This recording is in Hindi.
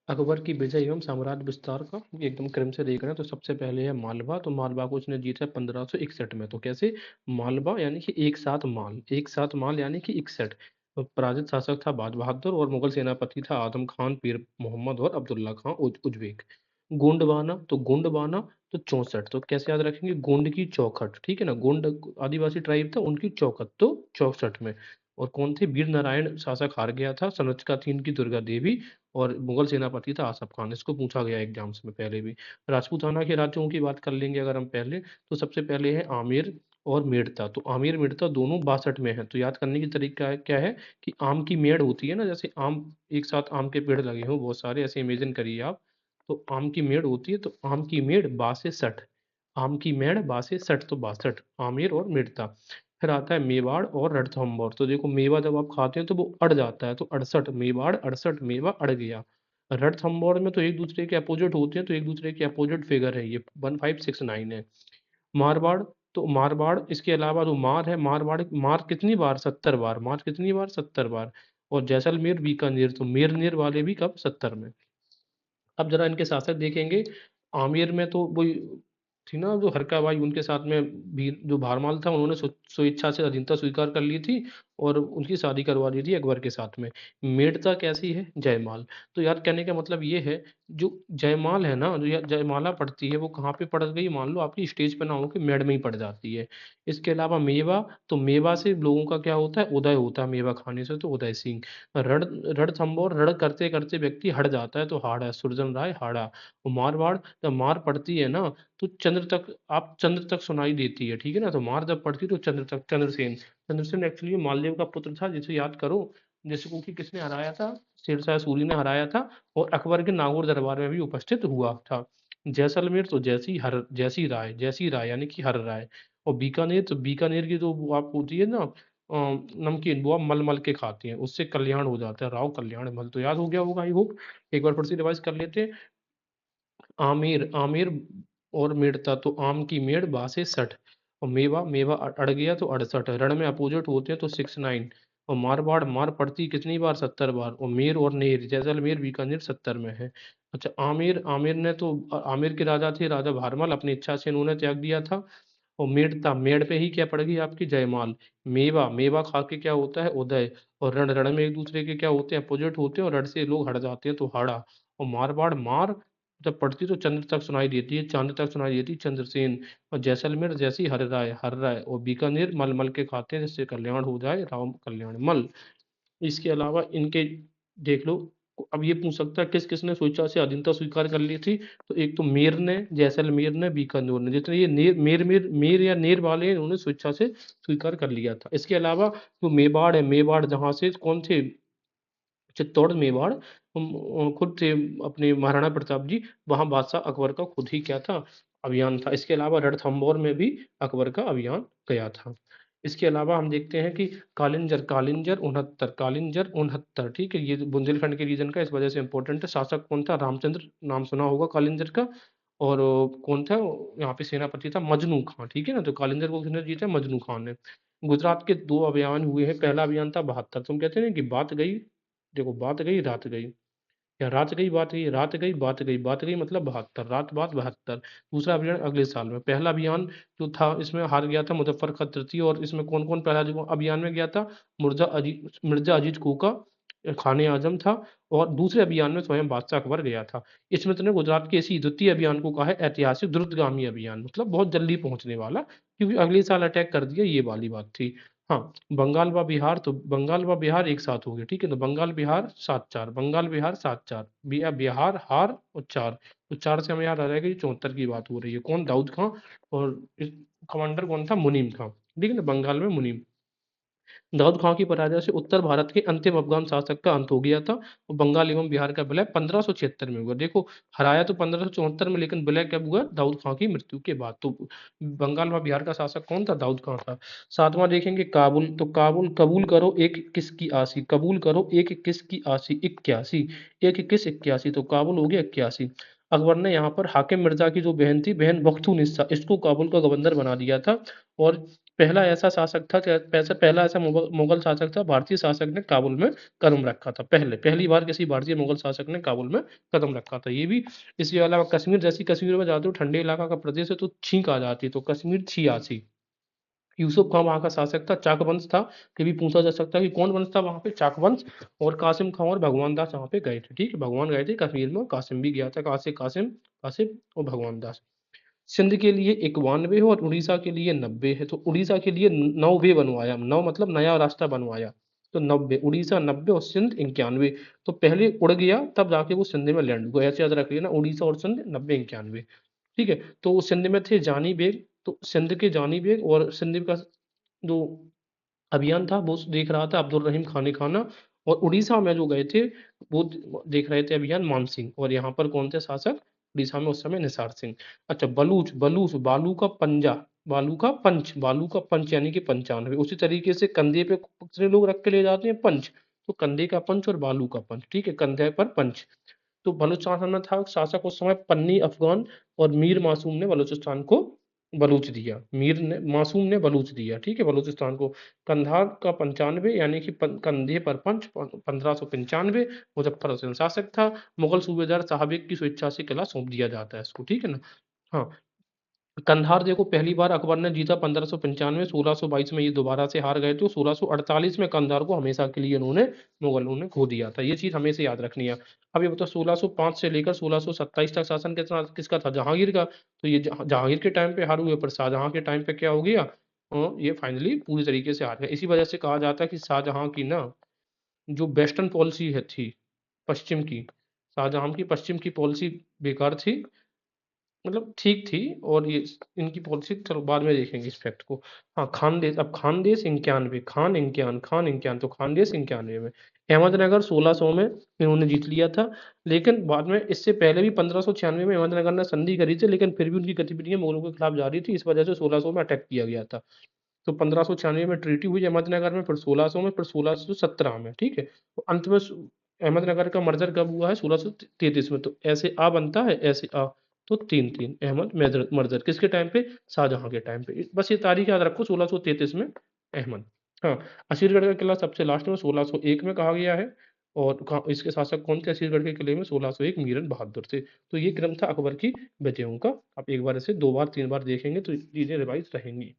अकबर की विजय एवं साम्राज्य विस्तार का एकदम क्रम से देख रहे हैं। तो सबसे पहले है मालवा। तो मालवा को उसने जीता 1561 में। तो कैसे? मालवा यानी कि एक साथ माल यानी कि 61। तो पराजित शासक था बाज बहादुर और मुगल सेनापति था आदम खान, पीर मोहम्मद और अब्दुल्ला खान उज्बेक। गोंडवाना तो गोंडवाना तो 64। तो कैसे याद रखेंगे? गोंड की चौखट, ठीक है ना। गोंड आदिवासी ट्राइब था, उनकी चौखट तो 64 में। और कौन थे? वीर नारायण शासक हार गया था, संरक्षिका थी इनकी दुर्गा देवी और मुगल सेनापति था आसफ खान। इसको पूछा गया एग्जाम्स में पहले भी। राजपूताना के राज्यों की बात कर लेंगे अगर हम पहले, तो सबसे पहले है आमेर और मेड़ता। तो आमेर मेड़ता दोनों 62 में है। तो याद करने की तरीका क्या है कि आम की मेड़ होती है ना, जैसे आम एक साथ आम के पेड़ लगे हों बहुत सारे, ऐसे इमेजिन करिए आप। तो आम की मेड़ होती है, तो आम की मेड़ बा से सठ, आम की मेड़ बा से सठ, तो 62 आमेर और मेड़ता। फिर आता है मेवाड़ और रणथंभौर। तो देखो मेवा जब आप खाते हैं तो वो अड़ जाता है, तो 68 मेवाड़ 68 मेवा अड़ गया। रणथंभौर में तो एक दूसरे के अपोजिट होते हैं, तो एक दूसरे के अपोजिट फिगर है ये, 1569 है। मारवाड़ तो मारवाड़ इसके अलावा जो मार है, मारवाड़ मार कितनी बार? 70 बार। मार कितनी बार? 70 बार। और जैसलमेर बीकानेर तो मेरनेर वाले भी कब? 70 में। अब जरा इनके शासक देखेंगे। आमेर में तो वही थी ना जो हरका बाई, उनके साथ में भी जो भारमाल था, उन्होंने स्वेच्छा से अधीनता स्वीकार कर ली थी और उनकी शादी करवा दी थी अकबर के साथ में। मेड़ता कैसी है? जयमाल। तो यार कहने का मतलब ये है, जो जयमाल है ना, जो जयमाला पड़ती है वो कहाँ पे पड़ गई? मान लो आपकी स्टेज पे ना हो के मेड़ में ही पड़ जाती है। इसके अलावा मेवा, तो मेवा से लोगों का क्या होता है? उदय होता है, मेवा खाने से, तो उदय सिंह। रण रणथंभौर रण करते करते व्यक्ति हट जाता है, तो हाड़ा, सुरजन राय हाड़ा। और मारवाड़, जब मार पड़ती है ना, तो चंद्र तक, आप चंद्र तक सुनाई देती है, ठीक है ना। तो मार जब पड़ती है तो चंद्र तक। चंद्रसेन, चंद्रसेन एक्चुअली मालदेव का पुत्र था, जिसे याद करो, जिसको कि किसने हराया था? शेरशाह सूरी ने हराया था और अकबर के नागौर दरबार में भी उपस्थित हुआ था। जैसलमेर तो जैसी राय यानी कि हर राय। और बीकानेर तो बीकानेर की जो वो आप होती है ना, नमकीन, वो आप मल मल के खाते हैं, उससे कल्याण हो जाता है। राव कल्याण मल, तो याद हो गया होगा आई होप। एक बार फिर से रिवाइज कर लेते हैं। आमेर आमेर और मेड़ता तो आम की मेड़ बा से 60। और मेवा मेवा अड़ गया तो 68। रण में अपोजिट होते हैं तो 69। और मारवाड़ मार पड़ती कितनी बार? 70 बार। और मेर और नेर, जैसलमेर बीकानेर 70 में है। अच्छा, आमेर आमेर ने तो आमेर के राजा थे राजा भारमल, अपनी इच्छा से इन्होंने त्याग दिया था। और मेड़ता, मेड़ पे ही क्या पड़ गई आपकी? जयमाल। मेवा मेवा खा के क्या होता है? उदय। और रण रण में एक दूसरे के क्या होते हैं? अपोजिट होते हैं, और रण से लोग हट जाते हैं, तो हाड़ा। और मारवाड़ मार जब पड़ती तो चंद्र तक सुनाई देती है, चांद तक सुनाई देती है, चंद्रसेन। और जैसलमेर जैसी हर राय। और बीकानेर मल मल के खाते हैं, जिससे कल्याण हो जाए, राम कल्याण मल। इसके अलावा इनके देख लो। अब ये पूछ सकता है किस किसने स्वेच्छा से अधीनता स्वीकार कर ली थी? तो एक तो मेर ने, जैसलमेर ने, बीकानेर ने। जितने ये मेर या नेर वाले हैं, इन्होंने स्वेच्छा से स्वीकार कर लिया था। इसके अलावा जो मेवाड़ है, मेवाड़ जहाँ से कौन थे? चित्तौड़ मेवाड़, खुद थे अपने महाराणा प्रताप जी। वहां बादशाह अकबर का खुद ही क्या था? अभियान था। इसके अलावा रणथंभौर में भी अकबर का अभियान गया था। इसके अलावा हम देखते हैं कि कालिंजर कालिंजर 69, कालिंजर 69, ठीक है। ये बुंदेलखंड के रीजन का, इस वजह से इंपॉर्टेंट है। शासक कौन था? रामचंद्र, नाम सुना होगा कालिंजर का। और कौन था यहाँ पे? सेनापति था मजनू खां, ठीक है ना। तो कालिंजर को किसने जीता? मजनू खान ने। गुजरात के दो अभियान हुए हैं। पहला अभियान था 72। तुम कहते हैं ना कि बात गई, देखो बात गई रात गई, या रात गई बात गई, रात गई बात गई, बात गई मतलब 72, रात बाद 72। दूसरा अभियान अगले साल में। पहला अभियान जो था, इसमें हार गया था मुजफ्फर खत तृतीय। और इसमें कौन कौन पहला जो अभियान में गया था? मिर्जा अजीज कोका खाने आजम था। और दूसरे अभियान में स्वयं बादशाह अकबर गया था। इसमें तुमने गुजरात के इसी द्वितीय अभियान को कहा है ऐतिहासिक द्रुतगामी अभियान, मतलब बहुत जल्दी पहुंचने वाला, क्योंकि अगले साल अटैक कर दिया, ये वाली बात थी। हाँ, बंगाल व बिहार, तो बंगाल व बिहार एक साथ हो गए, ठीक है। तो बंगाल बिहार 7-4, बंगाल बिहार 7-4, बिहार हार और 4। तो 4 से हमें याद आ जाएगा, ये 74 की बात हो रही है। कौन? दाऊद खां। और कमांडर कौन था? मुनीम खां, ठीक है ना, बंगाल में मुनीम। दाऊद खां की पराजय से उत्तर भारत के अंतिम अफगान शासक का अंत हो गया था। और बंगाल एवं बिहार का विलय 1576 में हुआ। देखो, हराया तो 1574 में, लेकिन विलय कब हुआ? दाऊद खां की मृत्यु के बाद। तो बंगाल व बिहार का शासक कौन था? दाऊद खां था। सातवां देखेंगे काबुल। तो काबुल, कबूल करो एक किस की आसी, कबूल करो एक किस की आसी, 81। एक किस 81, तो काबुल हो गया 81। अकबर ने यहाँ पर हाकिम मिर्जा की जो बहन थी, बहन बख्तू निस्सा, इसको काबुल का गवर्नर बना दिया था। और पहला ऐसा शासक था पहला ऐसा मुगल शासक था, भारतीय शासक ने काबुल में कदम रखा था। पहली बार किसी भारतीय मुगल शासक ने काबुल में कदम रखा था। ये भी, इसके अलावा कश्मीर, जैसी कश्मीर में जाते हो ठंडे इलाका का प्रदेश है तो छींक आ जाती है, तो कश्मीर छियासी। यूसुफ खां वहाँ का शासक था, चाक वंश था। ये भी पूछा जा सकता है कि कौन वंश था वहाँ पे, चाक वंश। और कासिम खां और भगवान दास वहाँ पे गए थे, ठीक है, भगवान गए थे कश्मीर में और कासिम भी गया था, कासिम कासिम और भगवान दास। सिंध के लिए 91 है और उड़ीसा के लिए 90 है, तो उड़ीसा के लिए 9 बनवाया, 9 मतलब नया रास्ता बनवाया, तो 90, उड़ीसा 90 और सिंध 91। तो पहले उड़ गया तब जाके वो सिंध में लैंड हुआ, ऐसे याद रख लेना, उड़ीसा और सिंध 90 91। ठीक है, तो सिंध में थे जानी बेग, तो सिंध के जानी बेग और सिंध का जो अभियान था वो देख रहा था अब्दुल रहीम खाने खाना। और उड़ीसा में जो गए थे वो देख रहे थे अभियान मान सिंह, और यहाँ पर कौन थे शासक उड़ीसा में उस समय, निसार सिंह। अच्छा, बलूच, बलूच बालू का पंजा, बालू का पंच यानी कि 95। उसी तरीके से कंधे पे कितने लोग रख के ले जाते हैं, पंच, तो कंधे का पंच और बालू का पंच, ठीक है, कंधे पर पंच। तो बलूचिस्तान में था शासक उस समय पन्नी अफगान, और मीर मासूम ने बलूचिस्तान को बलूच दिया, मीर ने मासूम ने बलूच दिया, ठीक है, बलूचिस्तान को। कंधार का 95 यानी कि कंधे पर पंच, 1595। मुजफ्फर हुसैन शासक था। मुगल सूबेदार साहब की स्वेच्छा से किला सौंप दिया जाता है इसको, ठीक है ना। हाँ, कंधार देखो पहली बार अकबर ने जीता 1595, 1622 में ये दोबारा से हार गए थे, 1648 में कंधार को हमेशा के लिए उन्होंने, मुगलों ने खो दिया था। ये चीज हमेशा याद रखनी है। अब ये बताओ 1605 से लेकर 1627 तक शासन किसका था, जहांगीर का। तो ये जहांगीर के टाइम पे हार हुए, पर शाहजहां के टाइम पे क्या हो गया, ये फाइनली पूरी तरीके से हार गए। इसी वजह से कहा जाता है कि शाहजहां की ना जो वेस्टर्न पॉलिसी है थी, पश्चिम की, शाहजहां की पश्चिम की पॉलिसी बेकार थी, मतलब ठीक थी। और ये इनकी पॉलिसी, चलो बाद में देखेंगे इस फैक्ट को। हाँ, खानदेश, अब खानदेश 91, खान इक्यावन, तो खानदेश 91 में। अहमदनगर 1600 में इन्होंने जीत लिया था। लेकिन बाद में इससे पहले भी 1596 में अहमदनगर ने संधि करी थी, लेकिन फिर भी उनकी गतिविधियां मुगलों के खिलाफ जारी थी, इस वजह से 1600 में अटैक किया गया था। तो 1596 में ट्रीटी हुई अहमदनगर में, फिर 1600 में, फिर 1617 में, ठीक है। तो अंत में अहमदनगर का मर्जर कब हुआ है, 1633 में। तो ऐसे आ बनता है, ऐसे आ, तो 3-3 अहमद मर्जर किसके टाइम पे, शाहजहां के टाइम पे। बस ये तारीख याद रखो, 1633 में अहमद। हाँ, असीरगढ़ का किला सबसे लास्ट में 1601 में कहा गया है। और इसके शासक कौन थे असीरगढ़ के किले में, 1601 मीरन बहादुर थे। तो ये क्रम था अकबर की विजयों का। आप एक बार इसे 2 बार 3 बार देखेंगे तो चीजें रिवाइज रहेंगी।